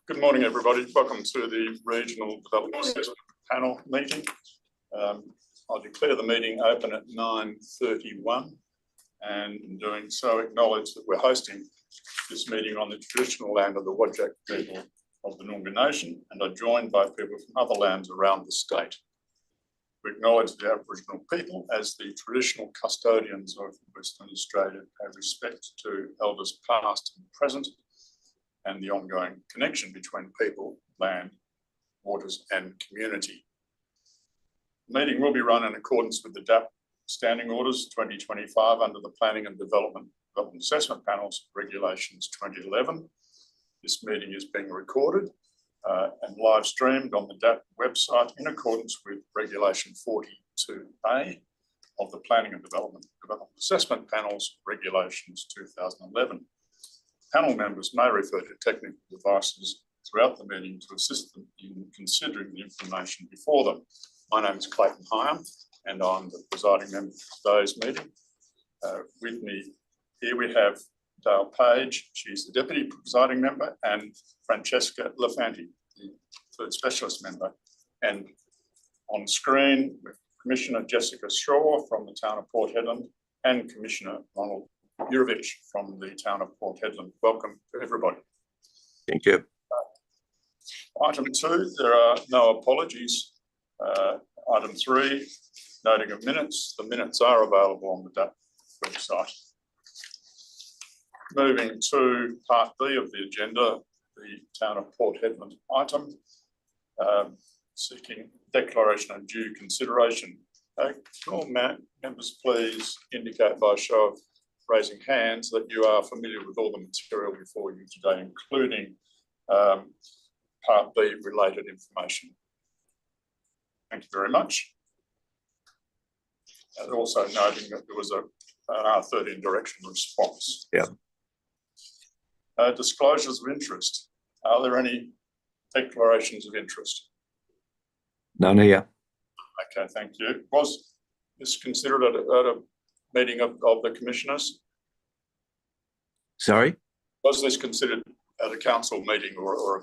Good morning, everybody. Welcome to the Regional Development Assessment Panel meeting. I'll declare the meeting open at 9:31, and in doing so acknowledge that we're hosting this meeting on the traditional land of the Whadjuk people of the Noongar Nation and are joined by people from other lands around the state. We acknowledge the Aboriginal people as the traditional custodians of Western Australia, pay respect to elders past and present, and the ongoing connection between people, land, waters and community. The meeting will be run in accordance with the RDAP Standing Orders 2025 under the Planning and Development Assessment Panels Regulations 2011. This meeting is being recorded and live streamed on the RDAP website in accordance with Regulation 42A of the Planning and Development Assessment Panels Regulations 2011. Panel members may refer to technical devices throughout the meeting to assist them in considering the information before them. My name is Clayton Hyam and I'm the presiding member of today's meeting. With me here we have Dale Page, she's the deputy presiding member, and Francesca Lafanti, the third specialist member. And on screen with Commissioner Jessica Shaw from the town of Port Hedland and Commissioner Ronald Jurovich from the town of Port Hedland. Welcome to everybody. Thank you. Item 2, there are no apologies. Item 3, noting of minutes. The minutes are available on the DAP website. Moving to part B of the agenda, the town of Port Hedland item, seeking declaration of due consideration. Can all members please indicate by show of raising hands that you are familiar with all the material before you today, including part B related information. Thank you very much. And also noting that there was an R13 direction response. Yeah. Disclosures of interest. Are there any declarations of interest? None here. Okay, thank you. Was this considered at a meeting of the commissioners? Sorry? Was this considered at a council meeting or a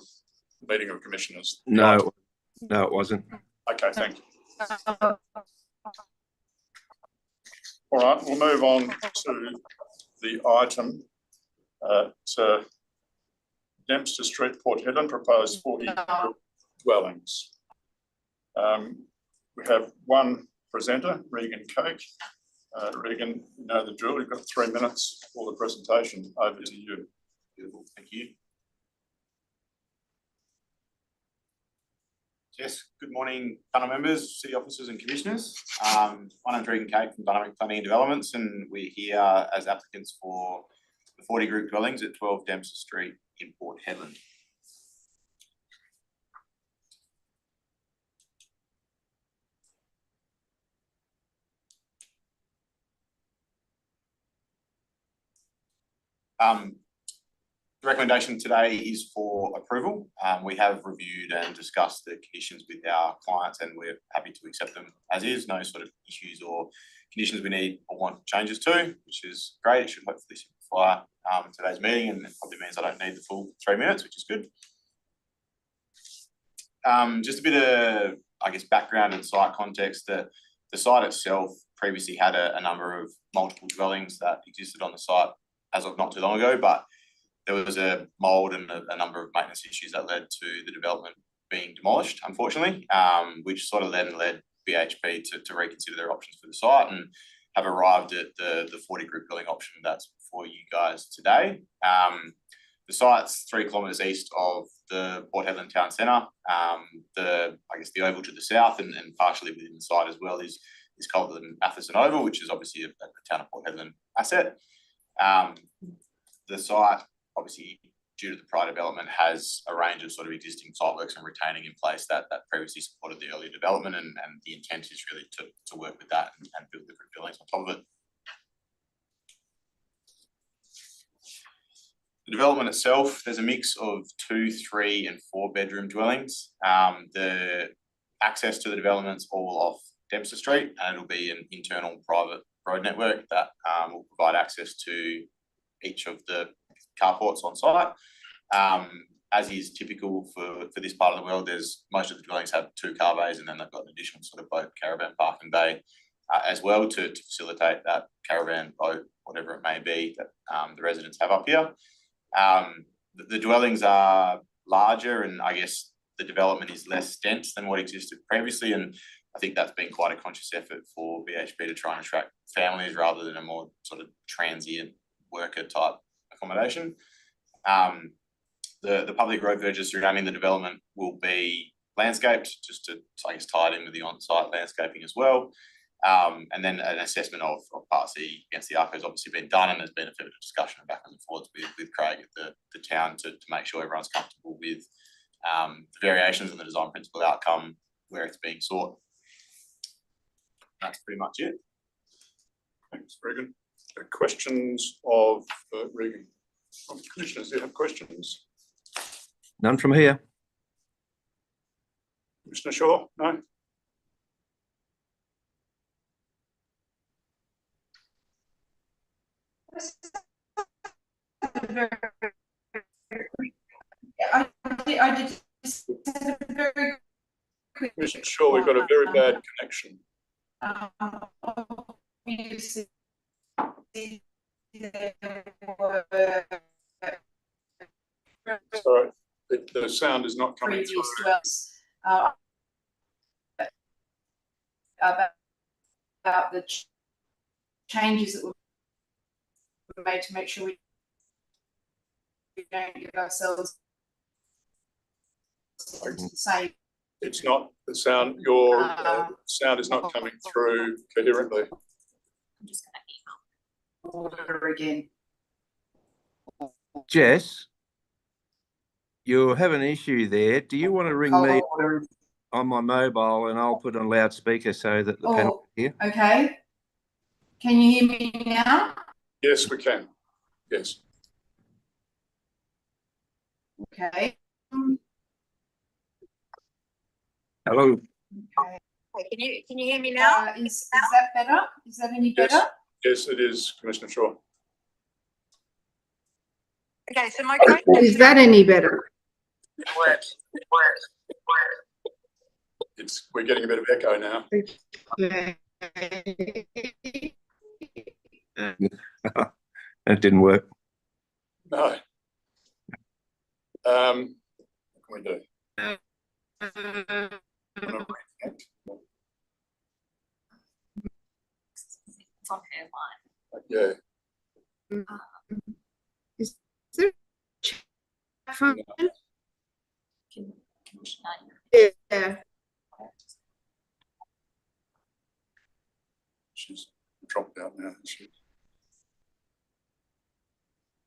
meeting of commissioners? No, no, it wasn't. Okay, thank you. All right, we'll move on to the item. To Dempster Street, Port Hedland, proposed 40 dwellings. We have one presenter, Regan Cake. Regan, you know the drill. You've got 3 minutes for the presentation. Over to you. Beautiful, thank you. Yes, good morning, panel members, city officers and commissioners. My name is Regan Cake from Dynamic Planning and Developments, and we're here as applicants for the 40 group dwellings at 12 Dempster Street in Port Hedland. The recommendation today is for approval. We have reviewed and discussed the conditions with our clients and we're happy to accept them as is. No sort of issues or conditions we need or want changes to, which is great. It should hopefully simplify today's meeting, and it probably means I don't need the full 3 minutes, which is good. Just a bit of, I guess, background and site context. The site itself previously had a number of multiple dwellings that existed on the site as of not too long ago, but there was a mould and a number of maintenance issues that led to the development being demolished, unfortunately, which sort of led BHP to reconsider their options for the site and have arrived at the 40 group building option that's before you guys today. The site's 3 kilometres east of the Port Hedland town centre. I guess the oval to the south and partially within the site as well is called the Atherton Oval, which is obviously a town of Port Hedland asset. The site, obviously, due to the prior development, has a range of sort of existing site works and retaining in place that previously supported the earlier development, and the intent is really to work with that and build different buildings on top of it. The development itself, there's a mix of 2, 3 and 4 bedroom dwellings. The access to the development's all off Dempster Street, and it'll be an internal private road network that will provide access to each of the carports on site. as is typical for this part of the world, most of the dwellings have 2 car bays, and then they've got an additional sort of boat caravan parking bay as well to facilitate that caravan boat, whatever it may be that the residents have up here. The dwellings are larger, and I guess the development is less dense than what existed previously, and I think that's been quite a conscious effort for BHP to try and attract families rather than a more sort of transient worker type accommodation. The public road verges surrounding the development will be landscaped, just to, I guess, tie it in with the on-site landscaping as well. And then an assessment of Part C against the ARCO has obviously been done, and there's been a bit of a discussion backwards and forwards with Craig at the town to make sure everyone's comfortable with the variations and the design principle outcome where it's being sought. That's pretty much it. Thanks, Regan. Questions of Regan? Commissioners, do you have questions? None from here. Commissioner Shaw? No? I did very quick. Commissioner Shaw, we've got a very bad connection. Obviously, Sorry, the sound is not coming previous through. dwellings, about the changes that were made to make sure we don't give ourselves the same. It's not the sound. Your sound is not coming through coherently. I'm just going to order again. Jess, you have an issue there. Do you want to ring me on my mobile and I'll put on loudspeaker so that the panel can hear? Okay. Can you hear me now? Yes, we can. Yes. Okay. Hello. Okay. Can you hear me now? Is that better? Is that any better? Yes, it is, Commissioner Shaw. Okay, so my question Is that any better? We're getting a bit of echo now. That didn't work. No. What can we do? It's on her line. Yeah. Is there a phone? Can she know? Yeah. She's dropped out now.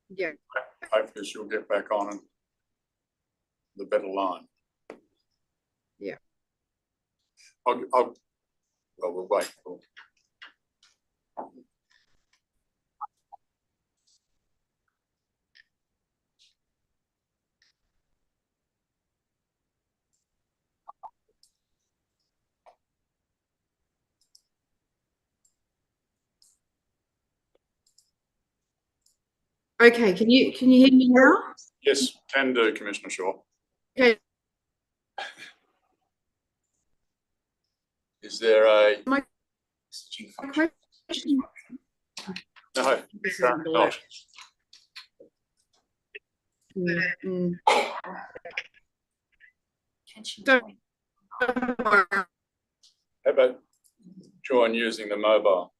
Yeah. Hopefully she'll get back on and the better line. Yeah. Well, we'll wait for. Okay, can you hear me now? Yes, can do, Commissioner Shaw. Okay. Is there a Question. no? Apparently not. Can she Don't- join? How about join using the mobile?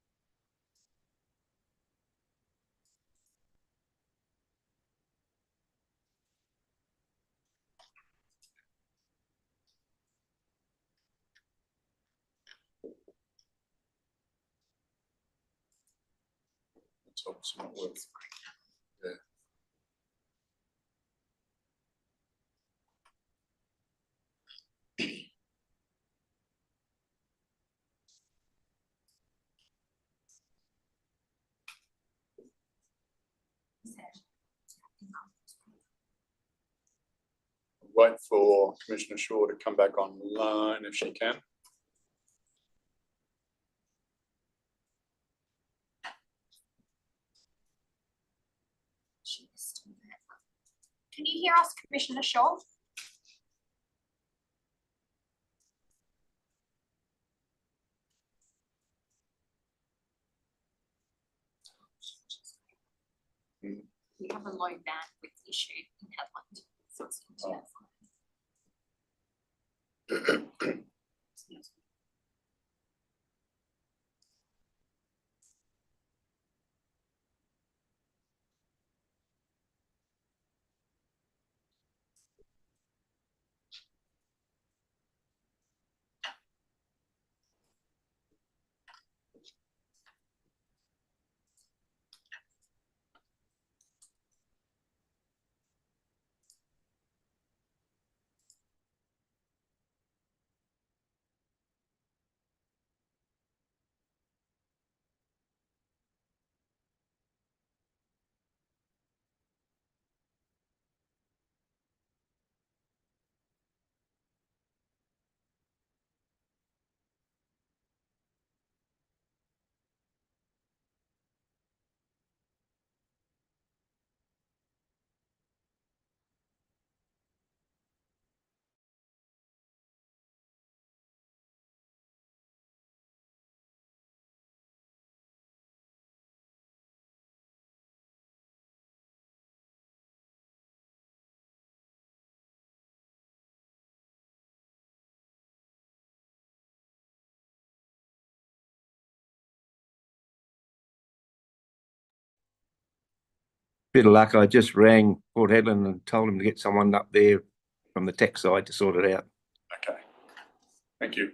It's obviously not working. Yeah. Wait for Commissioner Shaw to come back online if she can. Can you hear us, Commissioner Shaw? We have a low bandwidth issue in Hedland, so it's internet. Bit of luck, I just rang Port Hedland and told him to get someone up there from the tech side to sort it out. Okay, thank you.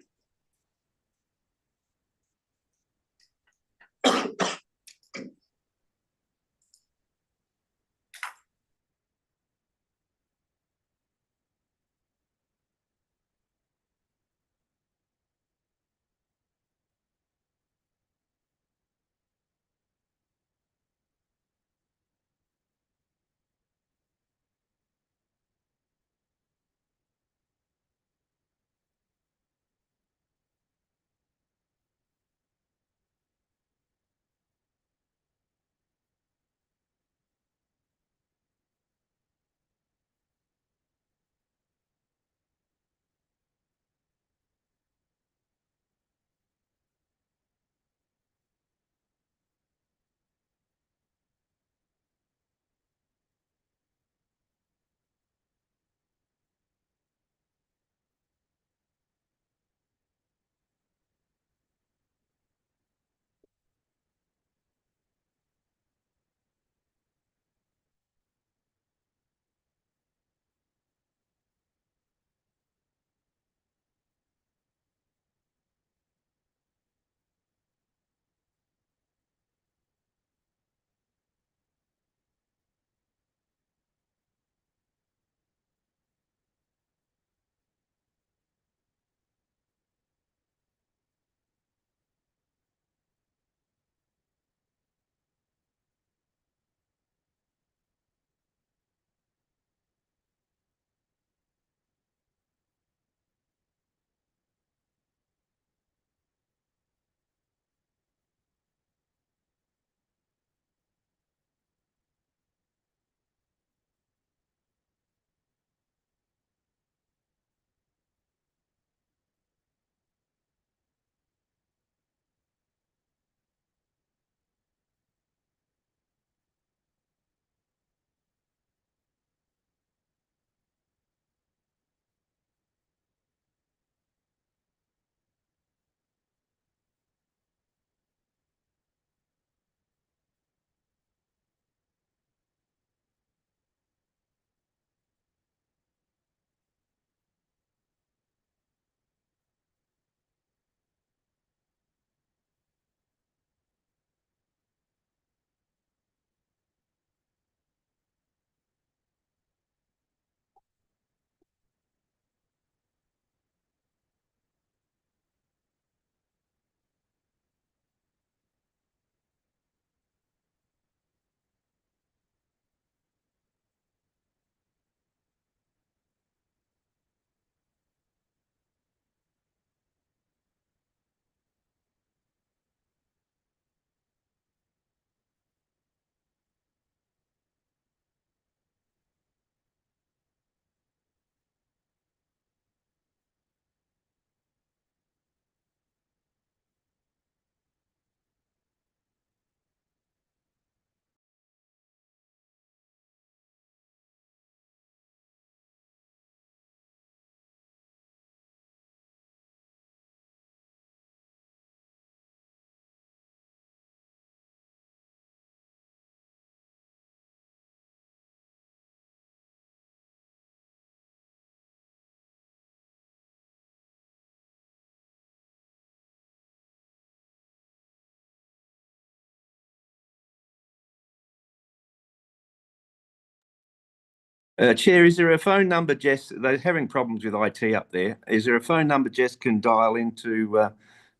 Chair, is there a phone number, Jess? They're having problems with IT up there. Is there a phone number Jess can dial in to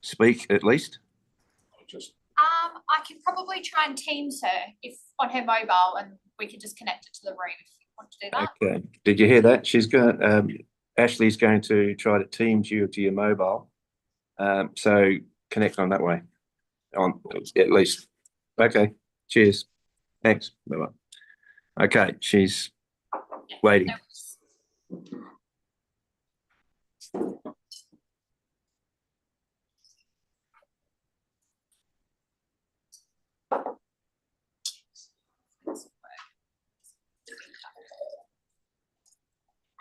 speak at least? I'll just, I can probably try and Teams her if on her mobile, and we can just connect it to the room if you want to do that. Okay. Did you hear that? She's going. Ashley's going to try to Teams you to your mobile. So connect on that way. On at least. Okay. Cheers. Thanks. Bye-bye. Okay. She's waiting. No worries.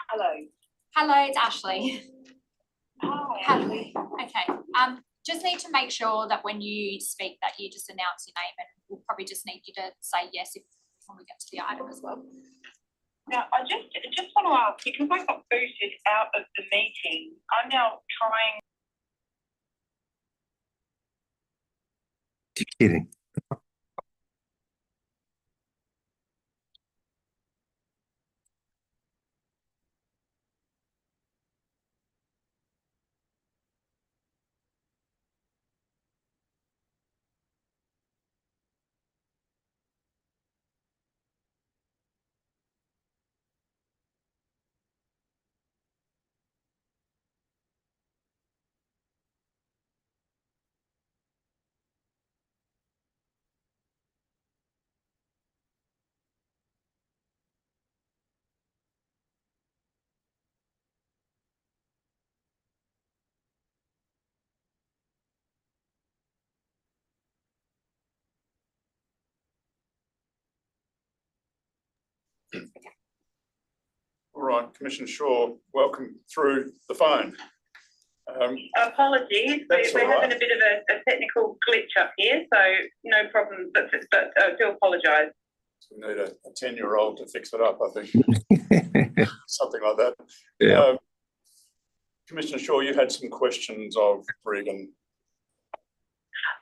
Hello. Hello, it's Ashley. Hi. Hello. Okay. Just need to make sure that when you speak that you just announce your name, and we'll probably just need you to say yes if when we get to the item as well. Now, I just want to ask, because I got booted out of the meeting, I'm now trying. You're kidding. all right, Commissioner Shaw, welcome through the phone. Apologies, That's we're all right. having a bit of a technical glitch up here, so no problem, but I do apologise. We need a 10-year-old to fix it up, I think. Something like that. Yeah. Commissioner Shaw, you had some questions of Regan.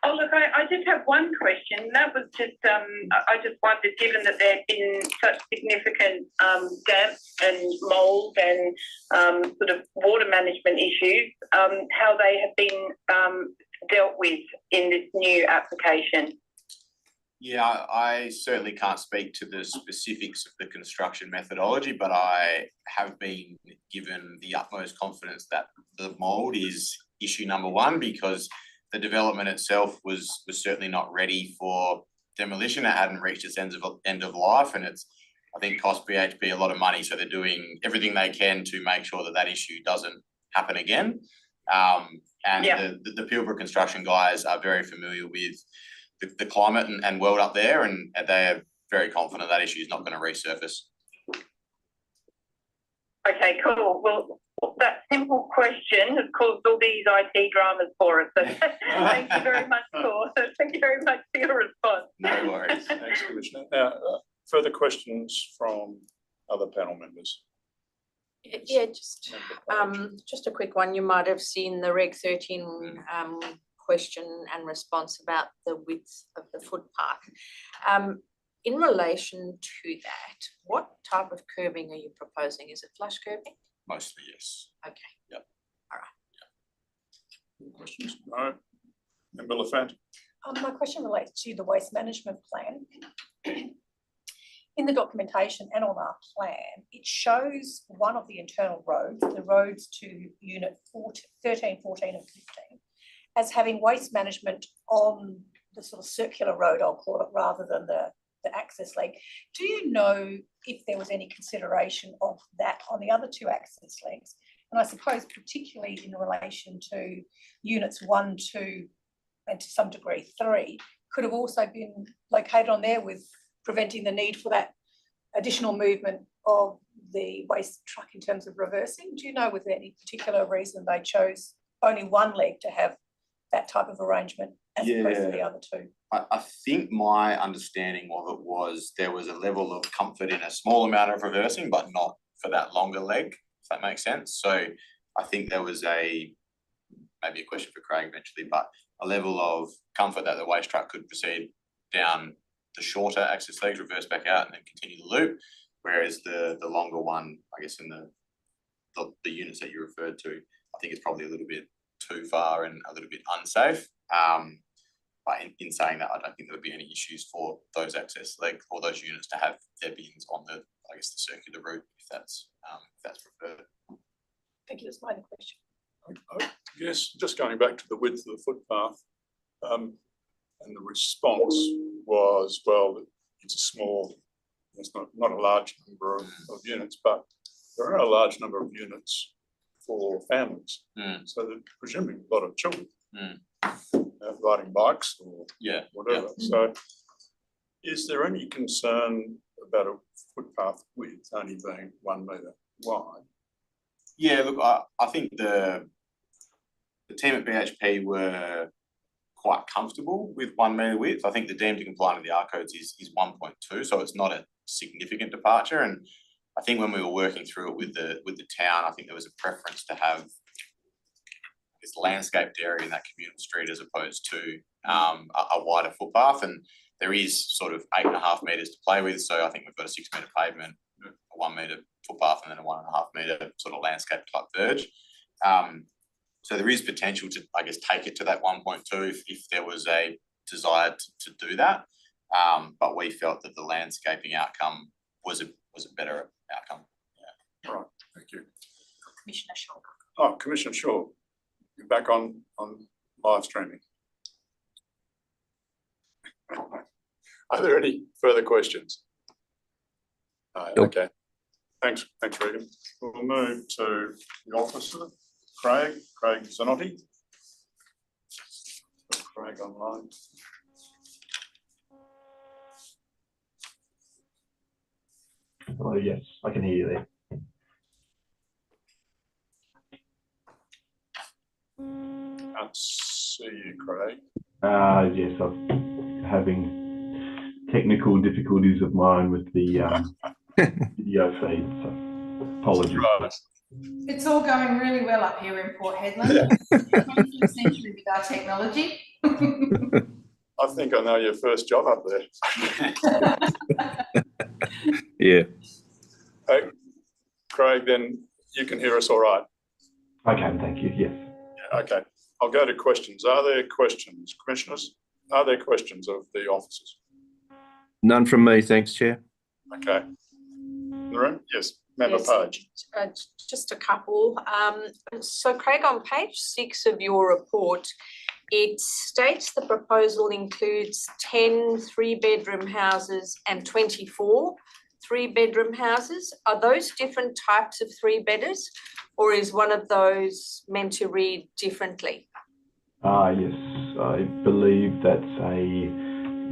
Oh, look, I just have one question. That was just, I just wondered, given that there have been such significant damp and mould and sort of water management issues, how they have been dealt with in this new application. Yeah, I certainly can't speak to the specifics of the construction methodology, but I have been given the utmost confidence that the mould is issue number one, because the development itself was certainly not ready for demolition. It hadn't reached its end of life, and it's, I think, cost BHP a lot of money. So they're doing everything they can to make sure that that issue doesn't happen again. And yeah, the Pilbara construction guys are very familiar with the climate and world up there, and they're very confident that issue is not going to resurface. Okay, cool. Well, that simple question has caused all these IT dramas for us. So thank you very much for your response. No worries. Thanks, Commissioner. Now, further questions from other panel members? Yeah, just a quick one. You might have seen the Reg 13 question and response about the width of the footpath. In relation to that, what type of curbing are you proposing? Is it flush curbing? Mostly, yes. Okay. Yep. All right. Any questions? No. Member LaFant? My question relates to the waste management plan. In the documentation and on our plan, it shows one of the internal roads, the roads to unit 13, 14 and 15, as having waste management on the sort of circular road, I'll call it, rather than the access link. Do you know if there was any consideration of that on the other two access links? And I suppose particularly in relation to units 1, 2, and to some degree 3, could have also been located on there, with preventing the need for that additional movement of the waste truck in terms of reversing. Do you know, was there any particular reason they chose only one leg to have that type of arrangement as opposed to the other two? I think my understanding of it was there was a level of comfort in a small amount of reversing, but not for that longer leg, if that makes sense. So I think there was maybe a question for Craig eventually, but a level of comfort that the waste truck could proceed down the shorter access legs, reverse back out, and then continue the loop. whereas the longer one, I guess in the units that you referred to, I think it's probably a little bit too far and a little bit unsafe. But in saying that, I don't think there would be any issues for those access legs or those units to have their bins on the, I guess, the circular route if that's preferred. Thank you, that's my question. Yes, just going back to the width of the footpath, and the response was, well, it's a small, it's not a large number of units, but there are a large number of units for families. So that presumably a lot of children riding bikes or whatever. So is there any concern about a footpath width only being 1 metre wide? Yeah, look, I think the team at BHP were quite comfortable with 1 metre width. I think the deemed to comply with the R codes is 1.2, so it's not a significant departure. And I think when we were working through it with the town, I think there was a preference to have this landscaped area in that communal street as opposed to a wider footpath. And there is sort of 8.5 metres to play with. So I think we've got a 6 metre pavement, a 1 metre footpath, and then a 1.5 metre sort of landscape type verge. So there is potential to, I guess, take it to that 1.2 if there was a desire to do that. But we felt that the landscaping outcome was a better outcome. Yeah. Right, thank you. Commissioner Shaw. Oh, Commissioner Shaw, you're back on live streaming. Are there any further questions? Okay. Thanks, Regan. We'll move to the officer, Craig Zanotti. Craig online. Oh, yes, I can hear you there. Can't see you, Craig. Yes, I'm having technical difficulties of mine with the video feed, so apologies. Right. It's all going really well up here in Port Hedland. 21st century with our technology. I think I know your first job up there. Yeah. Hey, Craig, then you can hear us all right. I can, thank you, yes. Yeah, okay, I'll go to questions. Are there questions, commissioners? Are there questions of the officers? None from me, thanks, Chair. Okay. Narine? Yes, Member Page. Just a couple. So Craig, on page 6 of your report, it states the proposal includes 10 3-bedroom houses and 24 3-bedroom houses. Are those different types of 3-bedders, or is one of those meant to read differently? Yes, I believe that's a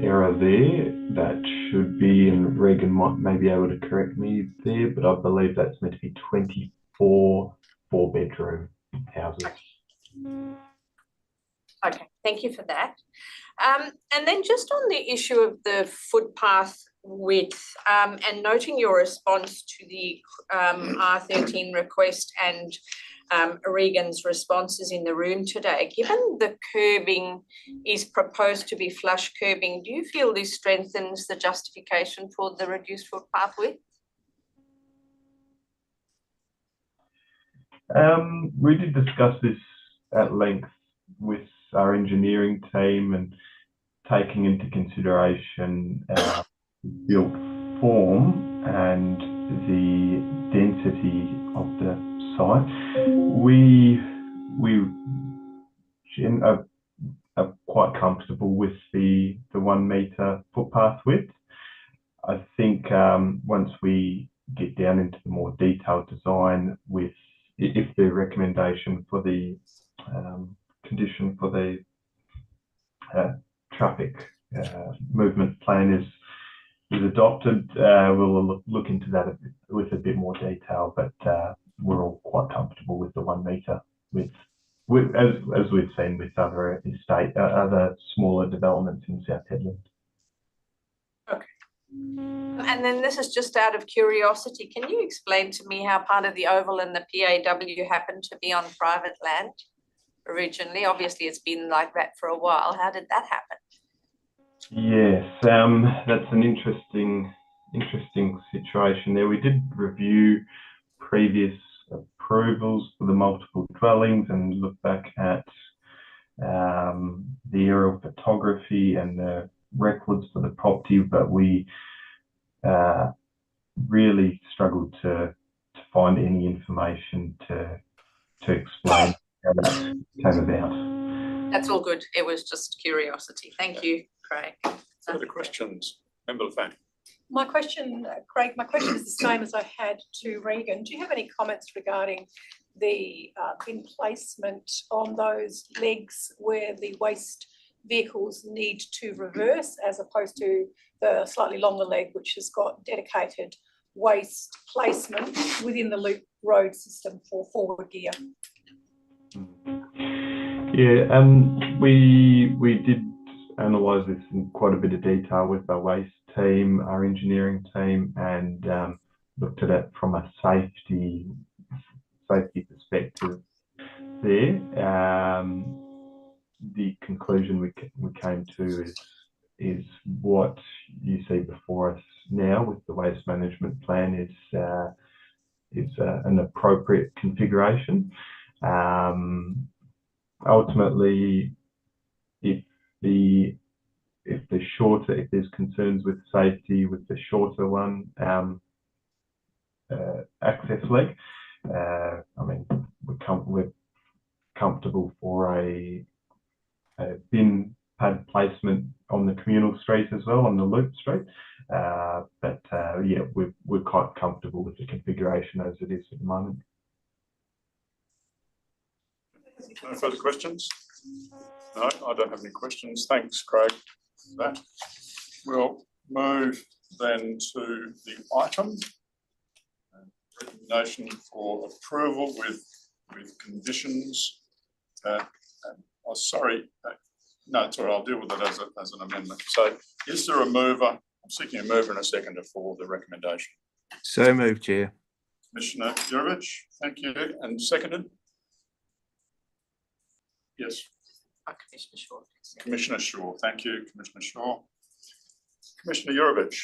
error there. That should be, and Regan may be able to correct me there, but I believe that's meant to be 24 4-bedroom houses. Okay, thank you for that. And then just on the issue of the footpath width, and noting your response to the R13 request and Regan's responses in the room today, given the curbing is proposed to be flush curbing, do you feel this strengthens the justification for the reduced footpath width? We did discuss this at length with our engineering team, and taking into consideration our built form and the density of the site, we are quite comfortable with the 1 metre footpath width. I think once we get down into the more detailed design, with if the recommendation for the condition for the traffic movement plan is adopted, we'll look into that with a bit more detail, but we're all quite comfortable with the 1 metre width, as we've seen with other other smaller developments in South Hedland. Okay. And then this is just out of curiosity, can you explain to me how part of the oval and the PAW happened to be on private land originally? Obviously it's been like that for a while. How did that happen? Yes, that's an interesting interesting situation there. We did review previous approvals for the multiple dwellings and look back at the aerial photography and the records for the property, but we really struggled to find any information to explain how that came about. That's all good. It was just curiosity. Thank you, Craig. Further questions? Member Lafani. My question, Craig, my question is the same as I had to Regan. Do you have any comments regarding the emplacement on those legs where the waste vehicles need to reverse, as opposed to the slightly longer leg, which has got dedicated waste placement within the loop road system for forward gear? Yeah, we did analyse this in quite a bit of detail with our waste team, our engineering team, and looked at it from a safety perspective there. The conclusion we came to is what you see before us now with the waste management plan is an appropriate configuration. Ultimately, if there's concerns with safety with the shorter one access leg, I mean, we're comfortable for a bin pad placement on the communal street as well, on the loop street. But yeah, we're quite comfortable with the configuration as it is at the moment. No further questions? No, I don't have any questions. Thanks, Craig, for that. We'll move then to the item. Recommendation for approval with conditions. Oh, sorry. No, it's all right. I'll deal with it as an amendment. So is there a mover? I'm seeking a mover and a seconder for the recommendation. So moved, Chair. Commissioner Jurovich, thank you. And seconded? Yes. Commissioner Shaw. Commissioner Shaw, thank you, Commissioner Shaw. Commissioner Jurovich,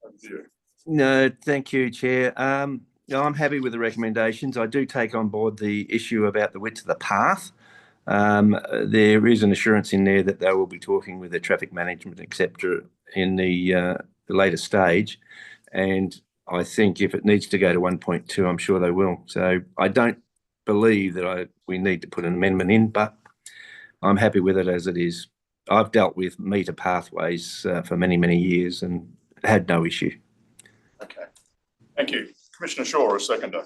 over to you. No, thank you, Chair. I'm happy with the recommendations. I do take on board the issue about the width of the path. There is an assurance in there that they will be talking with the traffic management, etc., in the later stage. And I think if it needs to go to 1.2, I'm sure they will. So I don't believe that we need to put an amendment in, but I'm happy with it as it is. I've dealt with meter pathways for many, many years and had no issue. Okay, thank you. Commissioner Shaw, a seconder.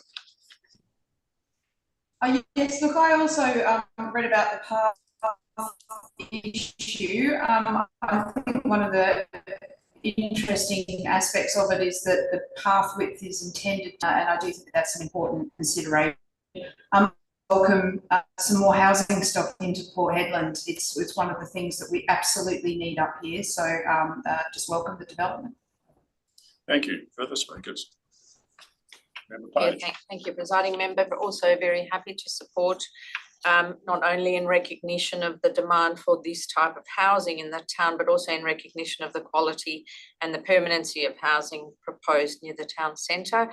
Yes, look, I also read about the path issue. I think one of the interesting aspects of it is that the path width is intended, and I do think that's an important consideration. Welcome some more housing stock into Port Hedland. It's one of the things that we absolutely need up here. So just welcome the development. Thank you. Further speakers? Yeah, thank you, presiding member, but also very happy to support not only in recognition of the demand for this type of housing in the town, but also in recognition of the quality and the permanency of housing proposed near the town centre.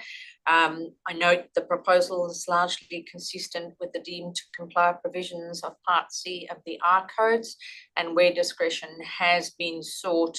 I note the proposal is largely consistent with the deemed to comply provisions of Part C of the R codes, and where discretion has been sought,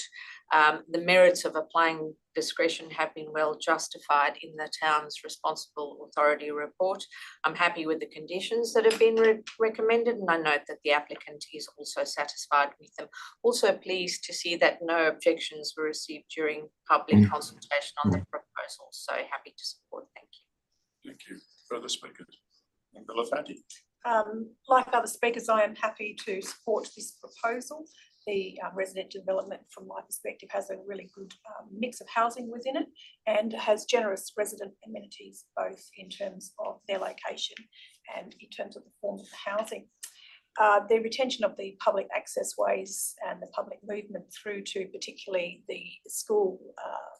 the merits of applying discretion have been well justified in the town's responsible authority report. I'm happy with the conditions that have been recommended, and I note that the applicant is also satisfied with them. Also pleased to see that no objections were received during public consultation on the proposal. So happy to support. Thank you. Thank you. Further speakers? Member Lafati. Like other speakers, I am happy to support this proposal. The residential development, from my perspective, has a really good mix of housing within it and has generous resident amenities, both in terms of their location and in terms of the form of the housing. The retention of the public access ways and the public movement through to particularly the school,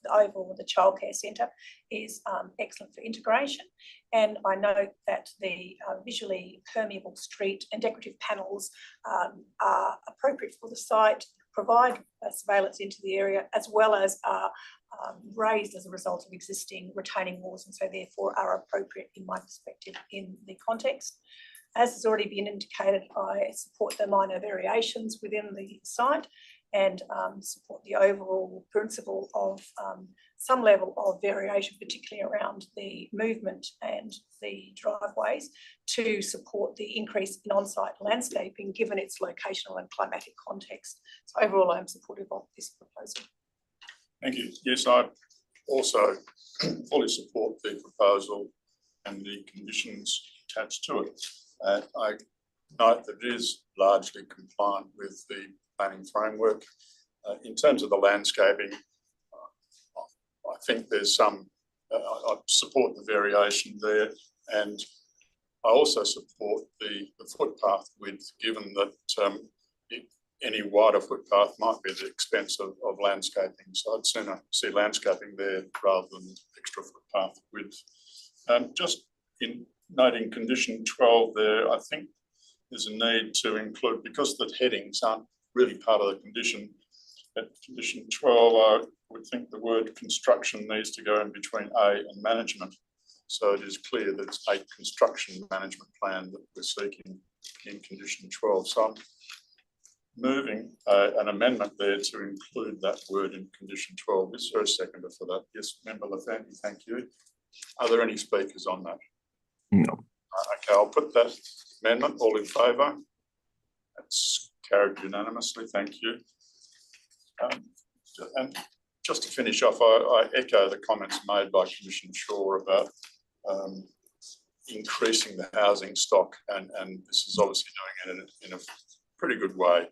the Oval, the childcare centre is excellent for integration. And I note that the visually permeable street and decorative panels are appropriate for the site, provide surveillance into the area, as well as raised as a result of existing retaining walls and so therefore are appropriate in my perspective in the context. As has already been indicated, I support the minor variations within the site and support the overall principle of some level of variation, particularly around the movement and the driveways, to support the increase in on-site landscaping given its locational and climatic context. So overall, I'm supportive of this proposal. Thank you. Yes, I also fully support the proposal and the conditions attached to it. I note that it is largely compliant with the planning framework. In terms of the landscaping, I think there's some, I support the variation there, and I also support the footpath width, given that any wider footpath might be at the expense of landscaping. So I'd sooner see landscaping there rather than extra footpath width. Just in noting condition 12 there, I think there's a need to include, because the headings aren't really part of the condition, at condition 12, I would think the word construction needs to go in between A and management. So it is clear that it's a construction management plan that we're seeking in condition 12. So I'm moving an amendment there to include that word in condition 12. Is there a seconder for that? Yes, Member Lafferty, thank you. Are there any speakers on that? No. Okay, I'll put that amendment. All in favour? That's carried unanimously. Thank you. And just to finish off, I echo the comments made by Commissioner Shaw about increasing the housing stock, and this is obviously doing it in a pretty good way,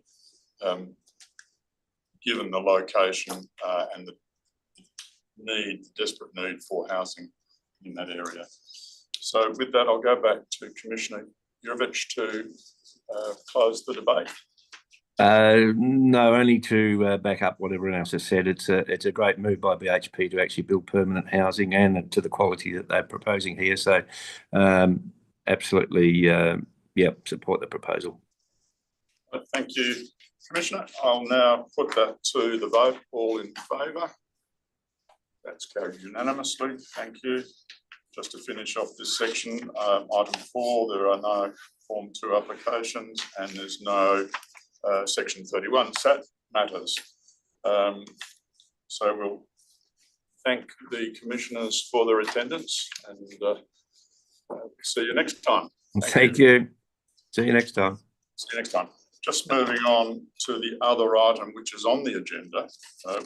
given the location and the desperate need for housing in that area. So with that, I'll go back to Commissioner Jurevich to close the debate. No, only to back up what everyone else has said. It's a great move by BHP to actually build permanent housing and to the quality that they're proposing here. So absolutely, yeah, support the proposal. Thank you, Commissioner. I'll now put that to the vote. All in favour? That's carried unanimously. Thank you. Just to finish off this section, item 4, there are no Form 2 applications and there's no Section 31 SAT matters. So we'll thank the commissioners for their attendance and see you next time. Thank you. See you next time. See you next time. Just moving on to the other item which is on the agenda,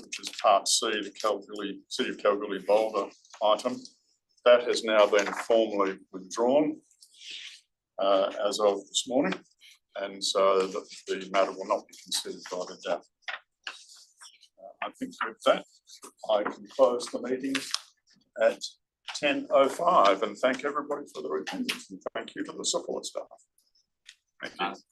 which is Part C, the City of Kalgoorlie-Boulder item. That has now been formally withdrawn as of this morning, and so the matter will not be considered by the RDAP. I think with that, I can close the meeting at 10:05 and thank everybody for their attendance and thank you to the support staff. Thank you.